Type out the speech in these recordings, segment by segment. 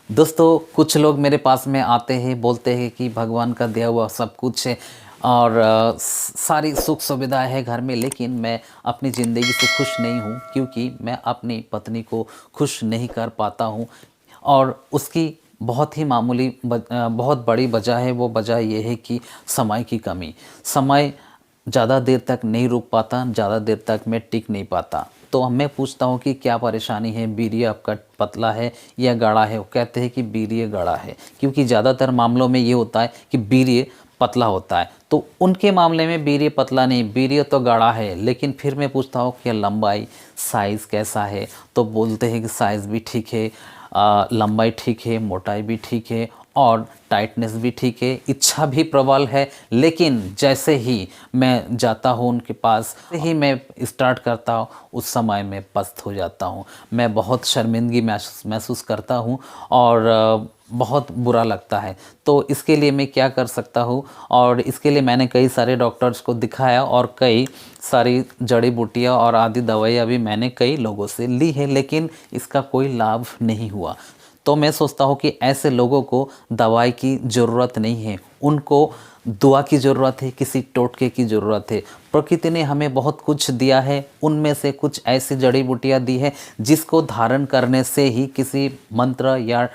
दोस्तों, कुछ लोग मेरे पास में आते हैं, बोलते हैं कि भगवान का दिया हुआ सब कुछ है और सारी सुख सुविधा है घर में, लेकिन मैं अपनी ज़िंदगी से खुश नहीं हूँ क्योंकि मैं अपनी पत्नी को खुश नहीं कर पाता हूँ। और उसकी बहुत ही बहुत बड़ी वजह है। वो वजह ये है कि समय की कमी। समय ज़्यादा देर तक नहीं रुक पाता, ज़्यादा देर तक मैं टिक नहीं पाता। तो मैं पूछता हूँ कि क्या परेशानी है, वीर्य आपका पतला है या गाढ़ा है। वो कहते हैं कि वीर्य गाढ़ा है, क्योंकि ज़्यादातर मामलों में ये होता है कि वीर्य पतला होता है। तो उनके मामले में वीर्य पतला नहीं, वीर्य तो गाढ़ा है। लेकिन फिर मैं पूछता हूँ कि लंबाई, साइज़ कैसा है, तो बोलते हैं कि साइज़ भी ठीक है, लंबाई ठीक है, मोटाई भी ठीक है और टाइटनेस भी ठीक है, इच्छा भी प्रबल है। लेकिन जैसे ही मैं जाता हूँ उनके पास, ही मैं स्टार्ट करता हूँ, उस समय मैं पस्त हो जाता हूँ। मैं बहुत शर्मिंदगी महसूस करता हूँ और बहुत बुरा लगता है। तो इसके लिए मैं क्या कर सकता हूँ? और इसके लिए मैंने कई सारे डॉक्टर्स को दिखाया और कई सारी जड़ी बूटियाँ और आदि दवाइयाँ भी मैंने कई लोगों से ली है, लेकिन इसका कोई लाभ नहीं हुआ। तो मैं सोचता हूँ कि ऐसे लोगों को दवाई की ज़रूरत नहीं है, उनको दुआ की ज़रूरत है, किसी टोटके की ज़रूरत है। प्रकृति ने हमें बहुत कुछ दिया है, उनमें से कुछ ऐसी जड़ी बूटियाँ दी है जिसको धारण करने से ही किसी मंत्र या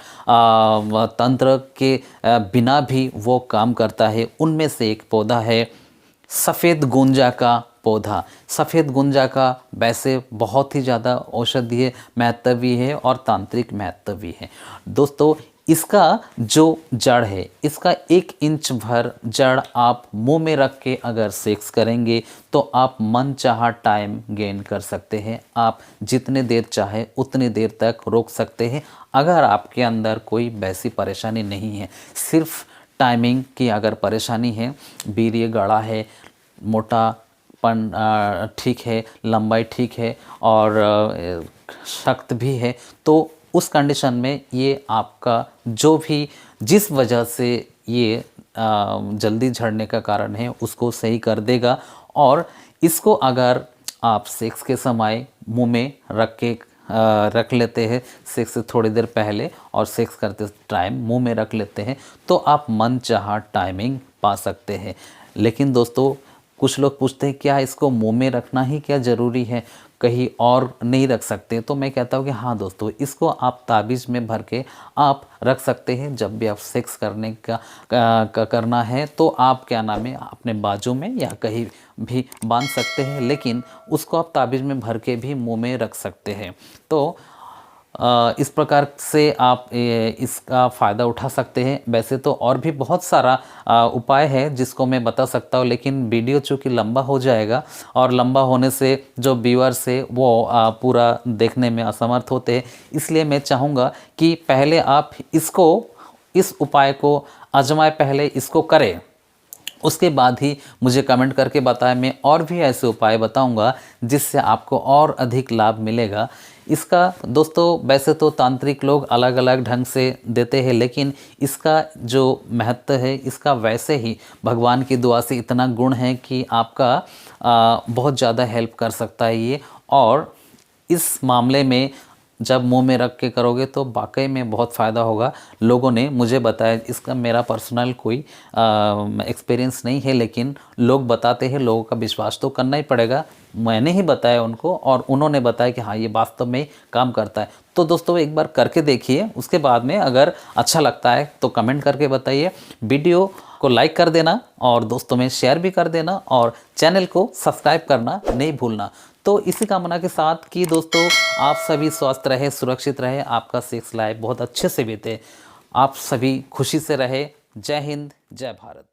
तंत्र के बिना भी वो काम करता है। उनमें से एक पौधा है सफ़ेद गुंजा का पौधा। सफ़ेद गुंजा का वैसे बहुत ही ज़्यादा औषधीय महत्व भी है और तांत्रिक महत्व भी है। दोस्तों, इसका जो जड़ है, इसका 1 इंच भर जड़ आप मुंह में रख के अगर सेक्स करेंगे तो आप मनचाहा टाइम गेन कर सकते हैं। आप जितने देर चाहे उतनी देर तक रोक सकते हैं, अगर आपके अंदर कोई वैसी परेशानी नहीं है। सिर्फ टाइमिंग की अगर परेशानी है, वीर्य गाढ़ा है, मोटापन ठीक है, लंबाई ठीक है और सख्त भी है, तो उस कंडीशन में ये आपका जो भी जिस वजह से ये जल्दी झड़ने का कारण है उसको सही कर देगा। और इसको अगर आप सेक्स के समय मुंह में रख लेते हैं, सेक्स से थोड़ी देर पहले और सेक्स करते टाइम मुंह में रख लेते हैं, तो आप मनचाहा टाइमिंग पा सकते हैं। लेकिन दोस्तों, कुछ लोग पूछते हैं क्या इसको मुंह में रखना ही क्या ज़रूरी है, कहीं और नहीं रख सकते? तो मैं कहता हूँ कि हाँ दोस्तों, इसको आप ताबीज़ में भर के आप रख सकते हैं। जब भी आप सेक्स करने का करना है तो आप क्या नाम है अपने बाजू में या कहीं भी बांध सकते हैं, लेकिन उसको आप ताबीज़ में भर के भी मुंह में रख सकते हैं। तो इस प्रकार से आप इसका फ़ायदा उठा सकते हैं। वैसे तो और भी बहुत सारा उपाय है जिसको मैं बता सकता हूँ, लेकिन वीडियो चूँकि लंबा हो जाएगा और लंबा होने से जो व्यूअर्स है वो पूरा देखने में असमर्थ होते हैं। इसलिए मैं चाहूँगा कि पहले आप इस उपाय को आजमाएं, पहले इसको करें, उसके बाद ही मुझे कमेंट करके बताएं। मैं और भी ऐसे उपाय बताऊंगा जिससे आपको और अधिक लाभ मिलेगा। इसका दोस्तों, वैसे तो तांत्रिक लोग अलग अलग ढंग से देते हैं, लेकिन इसका जो महत्व है, इसका वैसे ही भगवान की दुआ से इतना गुण है कि आपका बहुत ज़्यादा हेल्प कर सकता है ये। और इस मामले में जब मुंह में रख के करोगे तो वाकई में बहुत फ़ायदा होगा। लोगों ने मुझे बताया, इसका मेरा पर्सनल कोई एक्सपीरियंस नहीं है, लेकिन लोग बताते हैं, लोगों का विश्वास तो करना ही पड़ेगा। मैंने ही बताया उनको और उन्होंने बताया कि हाँ ये वास्तव में काम करता है। तो दोस्तों, एक बार करके देखिए, उसके बाद में अगर अच्छा लगता है तो कमेंट करके बताइए। वीडियो को लाइक कर देना और दोस्तों में शेयर भी कर देना और चैनल को सब्सक्राइब करना नहीं भूलना। तो इसी कामना के साथ कि दोस्तों आप सभी स्वस्थ रहे, सुरक्षित रहे, आपका सेक्स लाइफ बहुत अच्छे से बीते, आप सभी खुशी से रहे। जय हिंद, जय भारत।